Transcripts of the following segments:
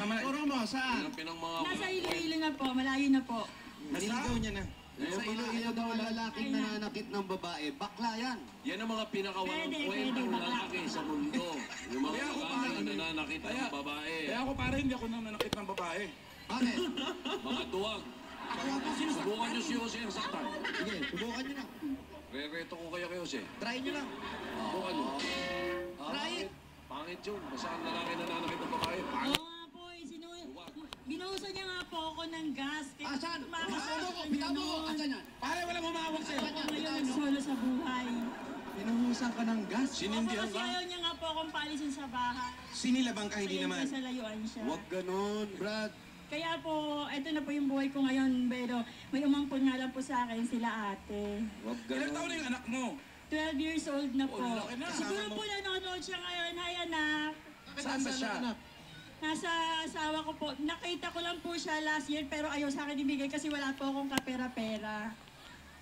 Turo mo, saan? Nasa Iloilo na po, malayo na po. Niligaw niya na. Sa Iloilo daw lalaking nananakit ng babae, bakla yan. Yan ang mga pinakawalang Pwede, kwentang bakla. lalaki sa mundo. Yung mga babae na nananakit ng babae. Kaya ako pare, hindi ako nananakit ng babae. Bakit? Mga duwag. Subukan nyo si Jose ang saktan. Sige, subukan nyo na. Re-reto ko kayo kay Jose. Try nyo lang. Subukan nyo. Try it. Pangit yun. Basta ang lalaki na nananakit ng babae. Oo Pangit. nga po, binuhusan niya nga po ako ng gas. Asan? Bitaw mo ko. Asan yan? Pare, walang humawak sa'yo. Ako ngayon nagsolo sa buhay. Pinuhusan ka ng gas. Opo, Sinindihan kasi ka. ayaw niya nga po akong palisin sa bahay. Sinilabang ka, hindi Ayaw naman. niya sa layuan siya. Huwag ganun, Brad. Kaya po, eto na po yung buhay ko ngayon, pero may umampun nga lang po sa akin sila ate. Huwag Ilang taon ganun. na yung anak mo? 12 years old na po. Oh, laki na. Siguro po nanonood siya ngayon. Hi anak. Saan ba siya? Nasa asawa ko po. Nakita ko lang po siya last year pero ayaw sa akin ibigay kasi wala po akong kapera-pera.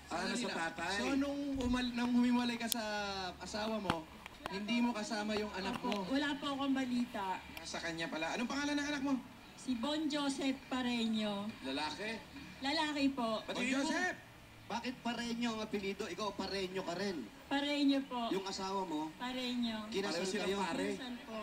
Nasa tatay. So, nung humiwalay ka sa asawa mo, hindi mo kasama yung anak mo. Wala po akong balita. Sa kanya pala. Anong pangalan ng anak mo? Si Bon Joseph Pareño. Lalaki. Lalaki po. Bon Joseph! Bakit Pareño ang apelido? Ikaw Pareño ka rin. Pareño po. Yung asawa mo, Pareño. kinasal Pareho silang kayo. pare. Saan po?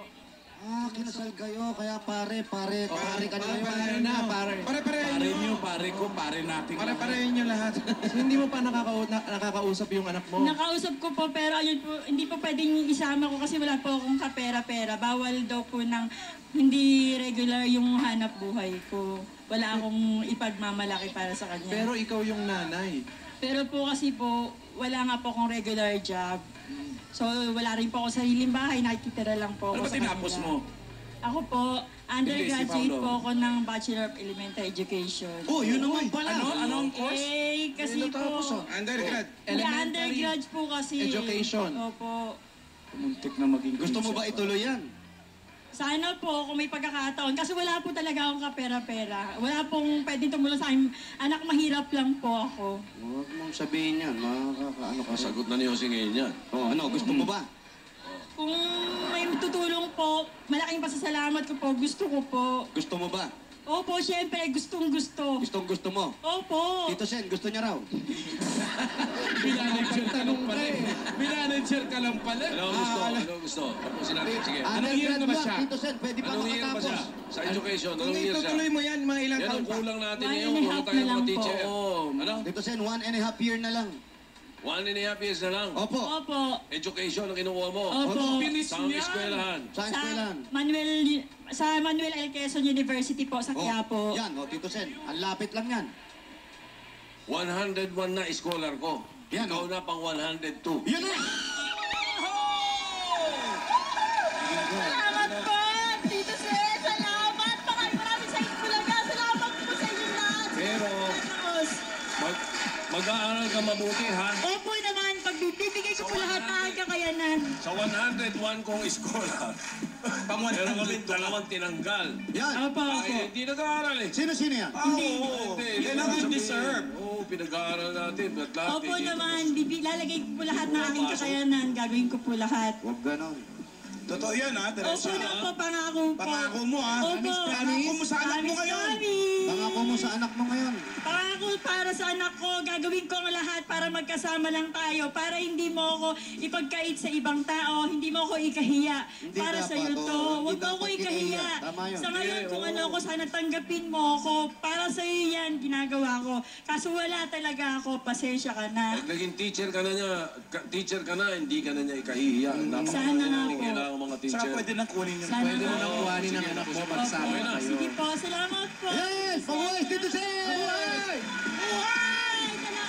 Ah, kinasal kayo. Kaya pare ka na Pare ngayon. na, pare. Pare-pareho nyo. Pare ko, pare natin. Pare-pareho nyo lahat. So, hindi mo pa nakakausap yung anak mo. Nakausap ko po pero ayun po, hindi po pwedeng isama ko kasi wala po akong kapera-pera. Bawal daw po ng hindi regular yung hanap buhay ko. Wala akong ipagmamalaki para sa kanya. Pero ikaw yung nanay. Pero po kasi po, wala nga po akong regular job. So wala rin po ako sariling bahay, nakikitira lang po Ano ako ba sa tinapos kanila. mo? Ako po, undergraduate Paulo. po ako ng Bachelor of Elementary Education. Oh, yun naman pala. Anong course? Eh, kasi po, Undergrad. hindi, undergrad po kasi. Education. Opo. Muntik na maging Gusto mo ba ituloy yan? Sana po kung may pagkakataon. Kasi wala po talaga akong kapera-pera. Wala pong pwedeng tumulong sa akin. Anak, mahirap lang po ako. Huwag mong sabihin yan. Makakaano ka. Sagot na ni Jose ngayon yan. Oh, ano? Gusto mo ba? Kung may tutulong po, malaking pasasalamat ko po. Gusto ko po. Gusto mo ba? Opo, syempre, gustong-gusto. Gusto mo? Opo. Tito Sen, gusto niya raw. Binanager ka lang pala eh. Binanager ka lang pala. Ano gusto? Ano gusto? Tapusin natin. Sige. Anong year na ba siya? Tito Sen, pwede pa Anong year pa siya? makatapos. Sa education, Kung anong year siya? itutuloy mo yan, mga ilang Yan taon ang pa. kulang natin One ngayon. and a Kulang half tayo na mga lang po. teacher. Ano? Tito Sen, 1.5 year na lang. 1.5 years na lang. Opo. Opo. Education ang kinukuha mo. Opo. Saan eskwelahan? Saan Sa eskwelahan? Manuel L. Quezon University po sa Quiapo. Yan, Tito Sen. Ang lapit lang yan. 101 na scholar ko. Yan, Ikaw na pang 102. Yan na! Salamat po, Tito Sen! Salamat! Maraming sa inyo talaga. Salamat po sa inyo lahat. Pero, mag-aaral ka mabuti, ha? Opo naman, pagbibigay ko po lahat ng aking kakayanan. Sa 101 kong scholar, meron kami dalawang tinanggal. Yan! Opo, opo. Ay, hindi nag-aaral eh. Sino yan? Oo, hindi. Kailangan deserve. Oo, pinag-aaral natin. At lahat, Opo hindi naman, lalagay ko po lahat ng aking kakayanan. Gagawin ko po lahat. Huwag ganon. Totoo yan, ha? Opo na po, pangako po. Pangako mo, ha? Opo. Pangako mo sa anak mo ngayon. Pangako mo sa anak mo ngayon. Pangako para sa anak ko, gagawin ko ang lahat para magkasama lang tayo. Para hindi mo ako ipagkait sa ibang tao, hindi mo ako ikahiya. Hindi Para dapat, sa iyo to, oo. Hindi huwag mo ako dapat ikahiya. kinahiya. Tama yun. Sa ngayon, kung ano ako, sana tanggapin mo ako. Para sa iyo yan, ginagawa ko. Kaso wala talaga ako, pasensya ka na. Pag naging teacher ka na niya, teacher ka na, hindi ka na niya ikahihiya. Sana nga po. Kailangan mga Saka teacher. pwede na kunin yung Sana Pwede mo nga. nang kuhanin ng anak mo pagsama Opo. kayo. Sige po, salamat po. Yes! Pabuhay, Tito Sen! Buhay!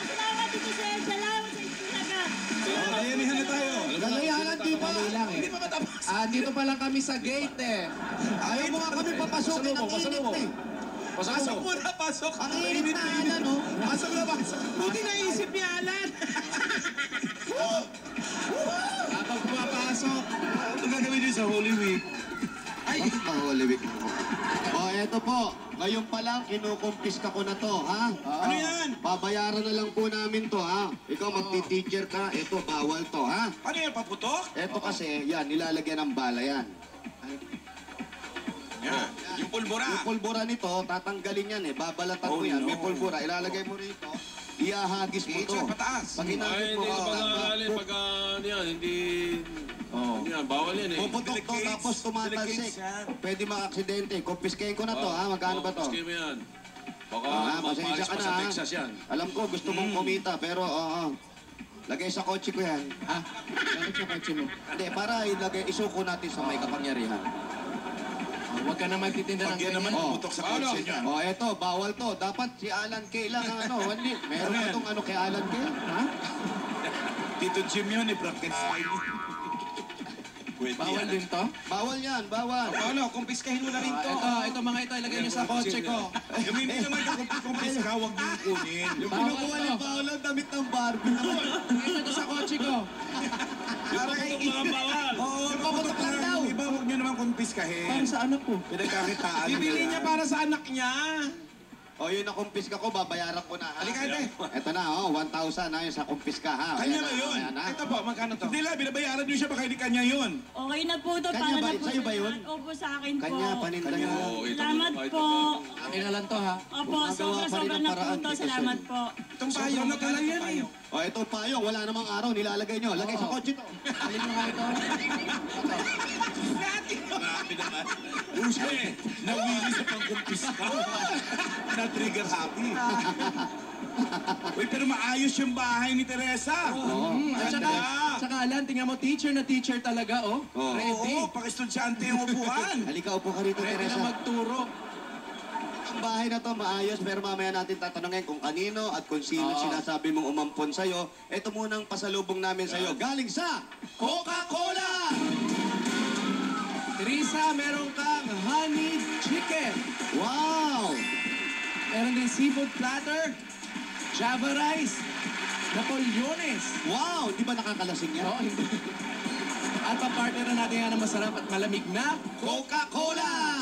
Salamat, Tito Sen. Salamat sa inyo talaga. Salamat. Bayanihan na tayo. Gagayahan, Tito. lang eh. Hindi pa matapos. Dito pa lang kami sa gate eh. Ayaw mo nga kami papasukin ng init eh. Pasok muna, pasok. Ang init na alan, oh. Pasok na, pasok. Buti naisip ni Alan. Habang pumapasok. Ano gagawin niyo sa Holy Week? Bakit ba Holy Week mo? O, eto po. Ngayon pa lang, kinukumpiska ko na to, ha? Ano yan? Babayaran na lang po namin to, ha? Ikaw magti-teacher ka, eto, bawal to, ha? Ano yan, paputok? Eto kasi, yan, nilalagyan ng bala yan. Yan. Yung pulbura. Yung pulbura nito, tatanggalin yan eh. Babalatan mo yan. May pulbura. Ilalagay mo rito. Iahagis mo to. pataas. Pag Ay, hinagis mo, hindi ko pag-aalin. Pag yan, hindi... Hindi yan, bawal yan eh. puputok to tapos tumatalsik. Pwede maka-aksidente. Kumpiskahin ko na to, ha? Magkano ba to? Kumpiskahin mo yan. Baka Pasensya magpaalis ka pa na, sa ha? Texas yan. Alam ko, gusto mong kumita, pero lagay sa kotse ko yan. Ha? Bakit sa kotse mo? Hindi, para isuko natin sa may kapangyarihan. Huwag ka na magtitinda ng Pag yan naman ganyan. pumutok sa kotse niya. Eto, bawal to. Dapat si Alan Kay lang ang hindi. Meron ka tong kay Alan Kay? Ha? Tito Jim yun, Frankenstein. Pwede Bawal yan. din to? Bawal yan, bawal. Paolo, kumpiskahin mo na rin to. Ito mga ito, ilagay niyo sa kotse ko. Yung hindi naman ka kumpiska, huwag niyo kunin. Yung Bawal pinukuha to. ni Paolo, damit ng Barbie. Ito sa kotse ko. Para kay Mga bawal. Oo, paputok lang daw. Iba, huwag niyo naman kumpiskahin. Para sa anak ko. Pinagkakitaan. Bibili niya para sa anak niya. Yun na kumpiska ko, babayaran ko na. Ha? Halika, ate. Ito na, 1,000 na yun sa kumpiska, ha? Kanya Ayan na yun. ayan na. Ito po, magkano to? Hindi lang, binabayaran niyo siya, baka hindi kanya yun. Okay na po to, Kanya para ba? na po Sa'yo ba sa yun? lahat. Opo, sa akin po. Kanya, paninda niya. Oo, ito Salamat ito po. Akin na lang to ha. Opo, Gumagawa pa rin sobra-sobra ng na po paraan, to. Tito Salamat Sen. po. Itong payong, magkano yan eh. Ito payong, wala namang araw, nilalagay nyo. Lagay sa kotse to. Alin nyo nga ito? Grabe naman. Uche, nawili sa pangkumpiska. Na-trigger happy. Uy, pero maayos yung bahay ni Teresa. At saka Alan, tingnan mo, teacher na teacher talaga, oh. Oo. Ready. Oo, pakistudyante yung upuan. Halika, upo ka rito, Ready na Teresa. magturo. Ang bahay na to maayos, pero mamaya natin tatanungin kung kanino at kung sino sinasabi mong umampon sa'yo. Ito munang pasalubong namin sa'yo. Galing sa Coca-Cola! Teresa, meron kang honey chicken. Wow! Meron din seafood platter, Java rice, Napoleones. Wow! Di ba nakakalasing yan? No, hindi. At papartner na natin yan ng masarap at malamig na Coca-Cola!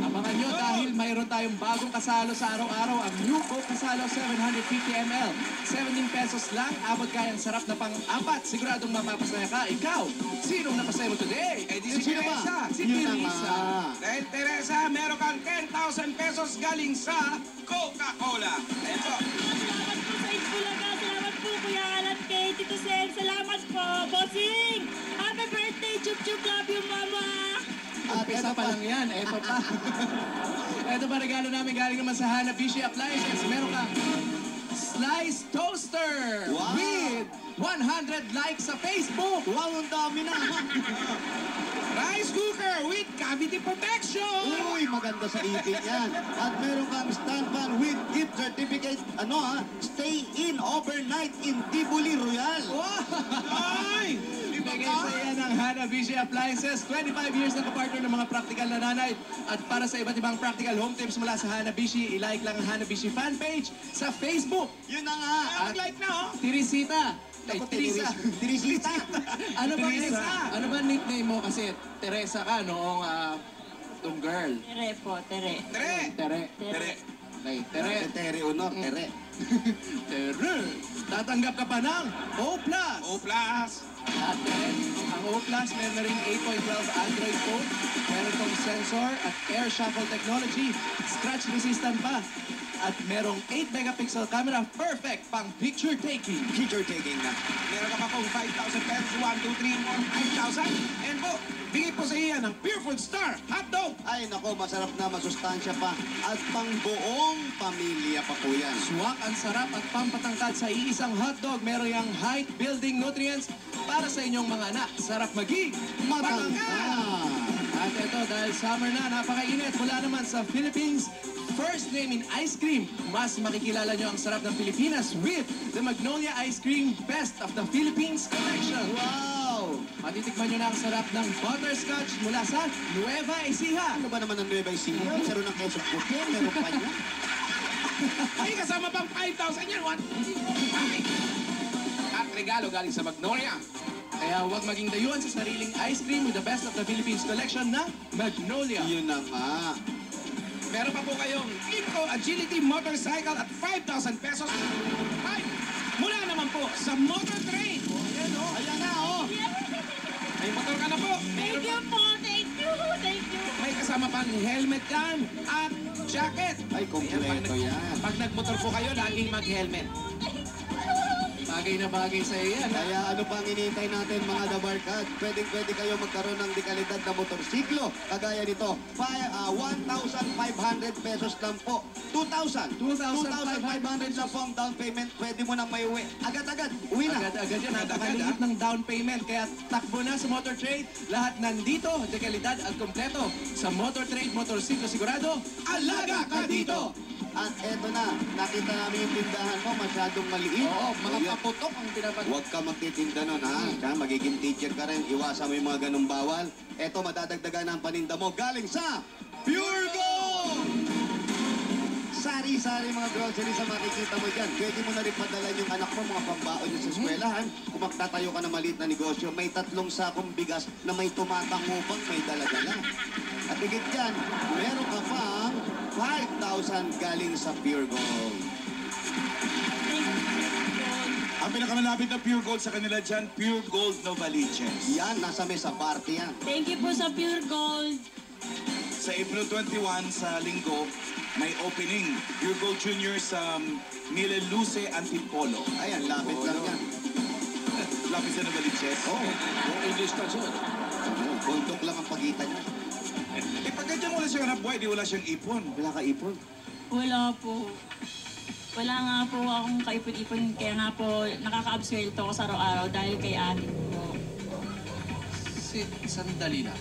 abangan nyo dahil mayroon tayong bagong kasalo sa araw-araw, ang new Coke Kasalo 750 ml. 17 pesos lang, abot kaya ang sarap na pang-apat. Siguradong mapapasaya ka. Ikaw, sinong napasaya mo today? Eh di si Sino ba? Teresa. Si Yun na Teresa. nga. Dahil Teresa, meron kang 10,000 pesos galing sa Coca-Cola. Ayan po. Salamat po sa Itbulaga. Salamat po, Kuya Alan Kay, Tito Sen. Salamat po, Bossing. Happy birthday, Chup Chup. Love you, Mama. At Umpisa ito pa lang yan, eto pa. Eto pa regalo namin galing naman sa Hanabishi Appliances. Meron kang Slice Toaster Wow. with 100 likes sa Facebook. Wow, ang dami na! Rice cooker with cavity protection. Uy, maganda sa ipin yan. At meron kang stand fan with gift certificate, stay in overnight in Tivoli Royal. Ay! Bigay sa iyan ng Hanabishi Appliances. 25 years na kapartner ng mga practical na nanay. At para sa iba't ibang practical home tips mula sa Hanabishi, ilike lang ang Hanabishi fan page sa Facebook. Yun na nga. At Mag-like na oh. Teresita. Ay, ako, Teresa. Teresita. Ano ba Teresa. Ano ba nickname mo kasi Teresa ka noong tong girl? Tere po, tere. Tere! Tere. Tere. Okay, Tere. Tere Honor, Tere. Tere. Tatanggap ka pa ng O+. O plus. At ang O+, meron na rin 8.12 Android phone. Meron tong sensor at air shuffle technology. Scratch resistant pa. At merong 8 megapixel camera. Perfect pang picture taking. Picture taking na. Meron ka pa pong 5,000 pesos. 1, 2, 3, 4, 5,000. And po, bigay po sa iya ng Pure Food Star Hotdog. Ay, nako, masarap na, masustansya pa. At pang buong pamilya pa po yan. Swak ang sarap at pampatangkad sa iisang hotdog. Meron yung height building nutrients para sa inyong mga anak. Sarap maging Matangkad! At ito, dahil summer na, napakainit. Mula naman sa Philippines, first name in ice cream. Mas makikilala nyo ang sarap ng Pilipinas with the Magnolia Ice Cream Best of the Philippines Collection. Wow! Matitikman nyo na ang sarap ng butterscotch mula sa Nueva Ecija. Ano ba naman ang Nueva Ecija? Meron ng queso puti, meron pa niya. Ay, kasama pang 5,000 yan. What? At regalo galing sa Magnolia. Kaya huwag maging dayuhan sa sariling ice cream with the Best of the Philippines Collection na Magnolia. Yun na nga. Meron pa po kayong Inco Agility Motorcycle at 5,000 pesos. Ay, mula naman po sa Motor Train. Ayan o. Ayan na, oh! May motor ka na po. Thank you po, thank you, thank you. May kasama kasama pang helmet cam at jacket. Ay, kompleto yan. Pag nagmotor po kayo, laging mag-helmet. Bagay na bagay sa iyo yan. Kaya ano pang inintay natin mga dabarkad? Pwede kayo magkaroon ng dekalidad na motorsiklo. Kagaya nito, 1,500 pesos lang po. 2,500 lang po ang down payment. Pwede mo nang may uwi. Agad-agad, uwi na. Agad-agad yan. Napakaliit ng down payment. Kaya takbo na sa Motor Trade. Lahat nandito. Dekalidad at kompleto. Sa Motor Trade, motorsiklo sigurado. Alaga ka dito! At eto na, nakita namin yung tindahan mo, masyadong maliit. Oo, mga Huwag- paputok ang pinapag... Huwag ka magtitinda nun, ha? Kaya magiging teacher ka rin, iwasan mo yung mga ganung bawal. Eto, madadagdagan ang paninda mo galing sa Pure Gold! Sari-sari mga groceries ang makikita mo dyan. Pwede mo na rin padala yung anak mo, mga pambaon nyo sa eskwelahan. Kung magtatayo ka ng maliit na negosyo, may 3 sakong bigas na may tumatangupang may dala-dala. At higit dyan, meron ka pang 5,000 galing sa Pure Gold. Ang pinakamalapit na Pure Gold sa kanila dyan, Pure Gold Novaliches. Yan, nasa mesa party yan. Thank you po sa Pure Gold. Sa April 21 sa Linggo, may opening. Pure Gold Junior sa Mille Luce Antipolo. Ayan, lapit lang yan. Lapit sa Novaliches. Oo, English ka dyan. bundok lang ang pagitan niya. Eh, pag ganyan wala siyang nabuhay, di wala siyang ipon. Wala ka ipon. Wala po. Wala nga po akong kaipon-ipon. Kaya nga po, nakaka-abswelto ako sa araw-araw dahil kay ate po. Sandali lang.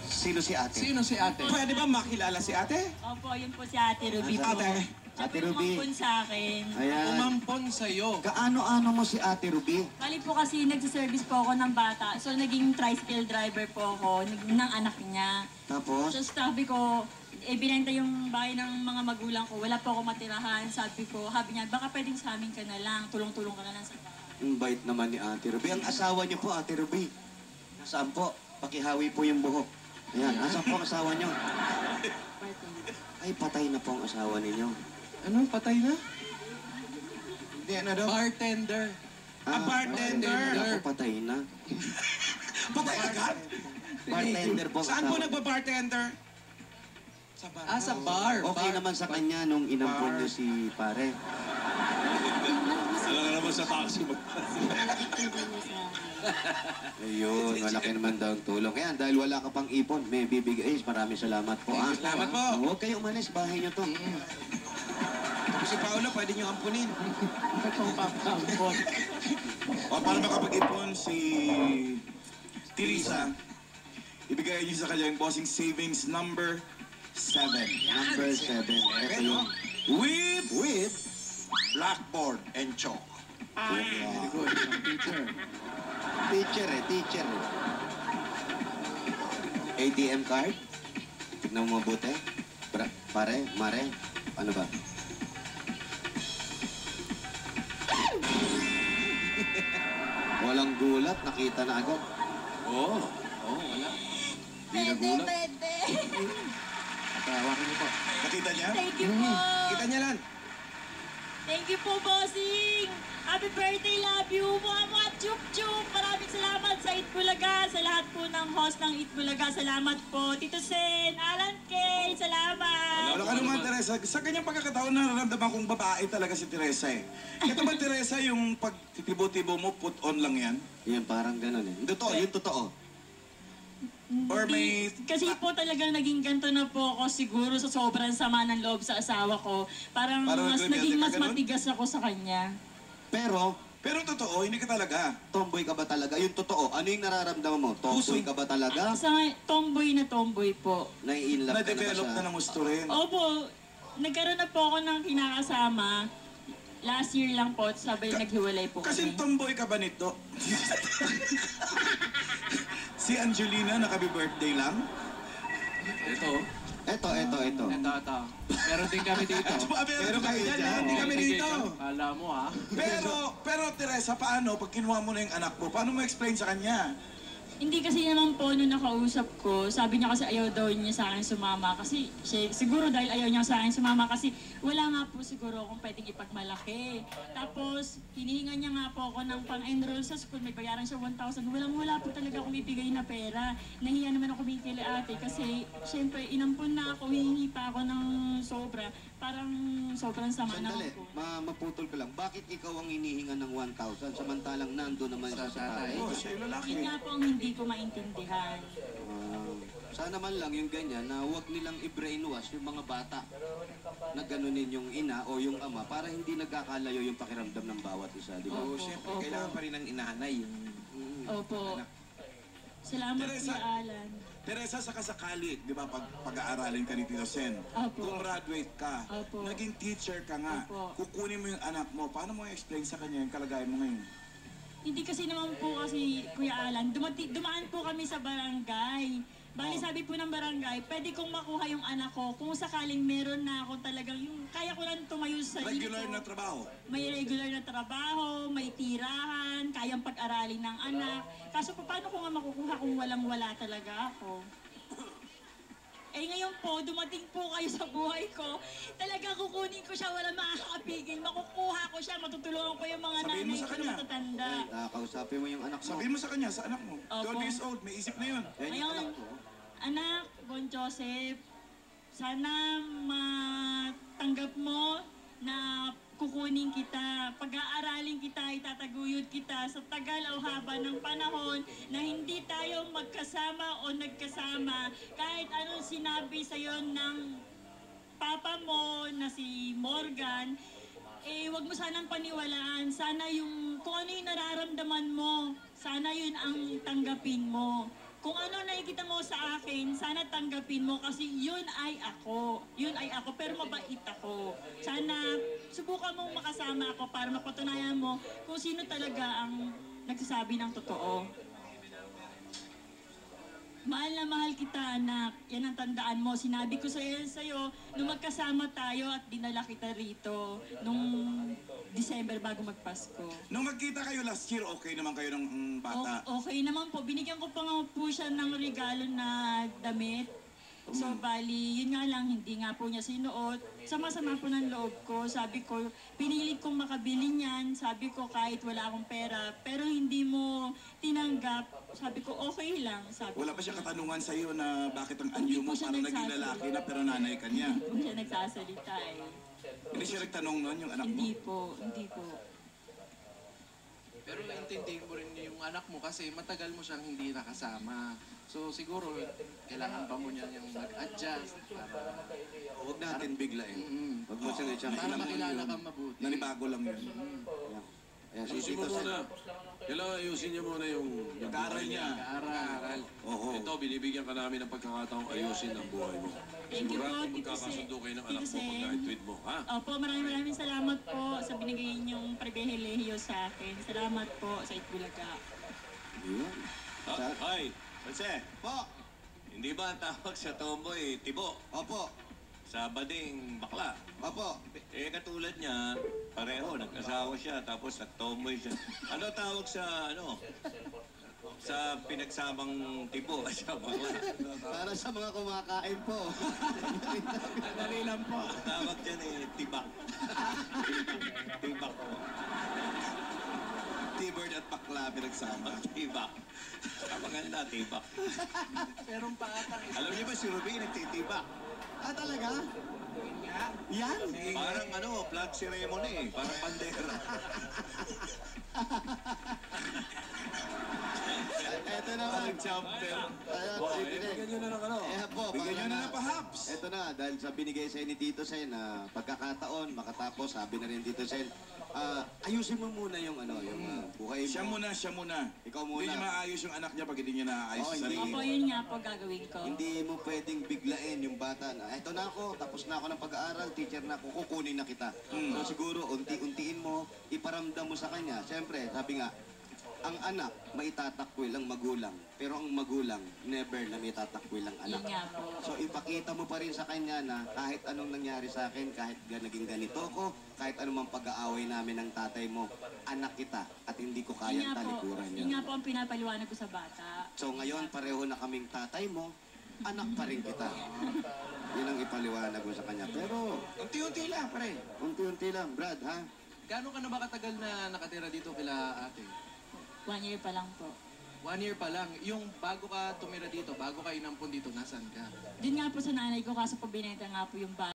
Sino si ate? Sino si ate? Pwede ba makilala si ate? Opo, yun po si Ate Ruby po. Ate. Ate Siya po Ruby. umampun sa akin. Ayan. Umampon sa'yo. Kaano-ano mo si Ate Ruby? Bali po kasi nagsiservice po ako ng bata. So naging tricycle driver po ako ng anak niya. Tapos? So sabi ko, binenta yung bahay ng mga magulang ko. Wala po ako matirahan. Sabi niya, baka pwedeng sa amin ka na lang. Tulong-tulong ka na lang sa bahay. Ang bait naman ni Ate Ruby. Ang asawa niyo po, Ate Ruby. Nasaan po? Pakihawi po yung buhok. Ayan, nasaan po ang asawa niyo? Ay, patay na po ang asawa ninyo. Ano? Patay na? Hindi, ano daw? Bartender. bartender. Ako, patay na. Patay agad? Bartender po ang Saan po asawa. nagba-bartender? Sa bar. Sa bar. Okay naman sa kanya nung inampun niyo si pare. Alam naman sa taxi. Ayun, malaki naman daw ang tulong. Ayan, dahil wala ka pang ipon, may bibigay. Maraming salamat po. Salamat po. Huwag kayo umalis, bahay niyo to. Si Paolo, pwede niyo ampunin. O para makapag-ipon si Teresa, ibigay niyo sa kanya yung bossing savings number 7. Number 7. Ito yung With blackboard and chalk. Very good. Teacher. teacher. ATM card. Tignan mo mabuti. Pare, mare, ano ba? Walang gulat, nakita na agad. Oo. Wala. Pwede. Tawakin niyo po. Nakita niya? Thank you po. Kita niya lang. Thank you po, bossing. Happy birthday, love you. Mga chup chup. Maraming salamat sa Eat Bulaga. Sa lahat po ng host ng Eat Bulaga. Salamat po. Tito Sen, Alan Kay, salamat. Wala ka naman, Teresa. Sa kanyang pagkakataon, nararamdaman kong babae talaga si Teresa eh. Ito ba, Teresa, yung pagtitibo-tibo mo, put on lang yan? Yan, parang ganun eh. Totoo, yun totoo. Or may... Kasi po talagang naging ganito na po ako siguro sa sobrang sama ng loob sa asawa ko. Parang Parang mas rebelde naging ka, mas ganun? matigas ako sa kanya. Pero, Pero totoo, hindi ka talaga. tomboy ka ba talaga? Yung totoo, ano yung nararamdaman mo? Tomboy ka ba talaga? Sa tomboy na tomboy po. Nai-inlove ka na ba Na-develop siya? na ng gusto rin. Opo, nagkaroon na po ako ng kinakasama. Last year lang po, sabay naghiwalay po Kasi kami. tomboy ka ba nito? Si Angelina, naka-happy birthday lang? Ito. Ito. Ito. Meron din kami dito. Pero kayo dyan, Hindi kami dito. Kala mo Pero Teresa, paano? Pag kinuha mo na yung anak mo, paano mo explain sa kanya? Hindi kasi naman po nung nakausap ko, sabi niya kasi ayaw daw niya sa akin sumama kasi siguro dahil ayaw niya sa akin sumama kasi wala nga po siguro akong pwedeng ipagmalaki. Tapos hinihinga niya nga po ako ng pang-enroll sa school, may bayaran siya 1,000. Wala po talaga akong ibigay na pera. Nahiya naman ako kay ate kasi syempre inampun na ako, hihingi pa ako ng sobra. Parang sobrang sama na Sandali, ako. maputol ko lang. Bakit ikaw ang hinihinga ng 1,000 samantalang nando naman siya sa tatay? Oh, siya yung lalaki. Yun nga po ang hindi ko maintindihan. Sana man lang yung ganyan na huwag nilang i-brainwash yung mga bata na ganunin yung ina o yung ama para hindi nagkakalayo yung pakiramdam ng bawat isa, di ba? Oo, Opo, syempre, opo. kailangan pa rin ng inahanay yung... Opo. Salamat Teresa. Kuya Alan. Teresa, sa kasakali, di ba, pag-aaralin ka ni Tito Sen, Opo. kung graduate ka, Opo. naging teacher ka nga, Opo. kukunin mo yung anak mo, paano mo i-explain sa kanya yung kalagayan mo ngayon? Hindi kasi naman po kasi Kuya Alan, dumaan po kami sa barangay. Bali sabi po ng barangay, pwede kong makuha yung anak ko kung sakaling meron na ako talagang yung kaya ko lang tumayo sa sarili Regular ko. na trabaho. May regular na trabaho, may tirahan, kayang pag-aralin ng anak. Kaso paano ko nga makukuha kung walang-wala talaga ako? Eh ngayon po, dumating po kayo sa buhay ko, talaga kukunin ko siya, wala makakapigil. Makukuha ko siya, matutulungan ko yung mga Sabihin mo nanay sa ko na kanya. matatanda. Kausapin mo yung anak mo. Sabihin mo sa kanya, sa anak mo. Opo. 12 years old, may isip na yun. Yan yung Ngayon, anak mo. anak, Bon Joseph, sana matanggap mo na kukunin kita, pag-aaralin kita, itataguyod kita sa tagal o haba ng panahon na hindi tayo magkasama o nagkasama. Kahit anong sinabi sa'yo ng papa mo na si Morgan, eh wag mo sanang paniwalaan. Sana yung, kung ano yung nararamdaman mo, sana yun ang tanggapin mo. Kung ano nakikita mo sa akin, sana tanggapin mo kasi yun ay ako. Yun ay ako, pero mabait ako. Sana subukan mong makasama ako para mapatunayan mo kung sino talaga ang nagsasabi ng totoo. Mahal na mahal kita, anak. Yan ang tandaan mo. Sinabi ko sa'yo nung magkasama tayo at dinala kita rito nung December bago magpasko. Nung magkita kayo last year, okay naman kayo ng bata. Okay naman po. Binigyan ko pa nga po siya ng regalo na damit. So, bali, yun nga lang, hindi nga po niya sinuot. Sama-sama po ng loob ko. Sabi ko, pinilit kong makabili niyan. Sabi ko, kahit wala akong pera, pero hindi mo tinanggap. Sabi ko, okay lang. Sabi Wala pa siya katanungan sa iyo na bakit ang Hindi anyo mo po siya parang naging nagsasabi. lalaki na pero nanay ka niya. Hindi po siya nagsasalita eh. Hindi siya nagtanong noon yung anak mo. Hindi po. Pero intindihin mo rin yung anak mo kasi matagal mo siyang hindi nakasama. So siguro, kailangan pa mo niya yung mag-adjust para... Huwag natin biglain. Huwag mo siyang siyang Para alam mo makilala yun. kang mabuti. Nanibago lang yun. Ayan, si Ayusin mo Tito Sen. muna. Kailangan ayusin niya muna yung Pag-aaral buhay niya. Aral. Oo. Ito, binibigyan ka namin ng pagkakataong ayusin ang buhay mo. Thank you po, Sigurado Tito magkakasundo Sen. kayo ng Tito anak mo Sen. pagka-tweet mo, ha? Opo, maraming salamat po sa binigay niyong pribilehiyo sa akin. Salamat po sa Itbulaga. Yun. Ah, Hoy, Jose, Po. hindi ba ang tawag sa tomboy tibo? Opo. Sa bading bakla? Opo. Eh, katulad niya, pareho, nag-asawa siya, tapos nag-tomboy siya. Ano tawag sa, sa pinagsamang tibo sa bakla? Para sa mga kumakain po. Dali lang po. Tawag dyan tibak. Tibak po. T-bird at bakla pinagsama. Tibak. Tama ganda, tibak. Meron pa atang isa. Alam niyo ba si Ruby nagtitibak? Ah, talaga? Yan? Parang flag ceremony, parang bandera. Eto naman. Chapter. Ayan, Wow, sige. bigyan nyo na ng ano. Po, Bigyan niyo para na ng pahabs. Eto na, dahil sa binigay sa ni Tito Sen na pagkakataon, makatapos, sabi na rin Tito Sen, ayusin mo muna yung buhay mo. Siya muna. Ikaw muna. Hindi niya maayos yung anak niya pag hindi niya naayos Oo, sa hindi. sarili. Opo, yun nga po gagawin ko. Hindi mo pwedeng biglain yung bata na, eto na ako, tapos na ako ng pag-aaral, teacher na ako, kukunin na kita. So siguro, unti-untiin mo, iparamdam mo sa kanya. Siyempre, sabi nga, ang anak, maitatakwil ang magulang. Pero ang magulang, never na may tatakwil ang anak. Yun nga po. So ipakita mo pa rin sa kanya na kahit anong nangyari sa akin, kahit naging ganito ko, kahit anumang pag-aaway namin ng tatay mo, anak kita at hindi ko Yun kayang nga po. talikuran Yun nga niya. po ang pinapaliwanag ko sa bata. So ngayon, pareho na kaming tatay mo, anak pa rin kita. Yun ang ipaliwanag mo sa kanya. Pero, Unti-unti lang, pare. unti-unti lang, Brad, ha? Gano'n ka na ba katagal na nakatira dito kila ate? 1 year pa lang po. 1 year pa lang. Yung bago ka tumira dito, bago ka inampun dito, nasan ka? Doon nga po sa nanay ko, kaso po binenta nga po yung bahay.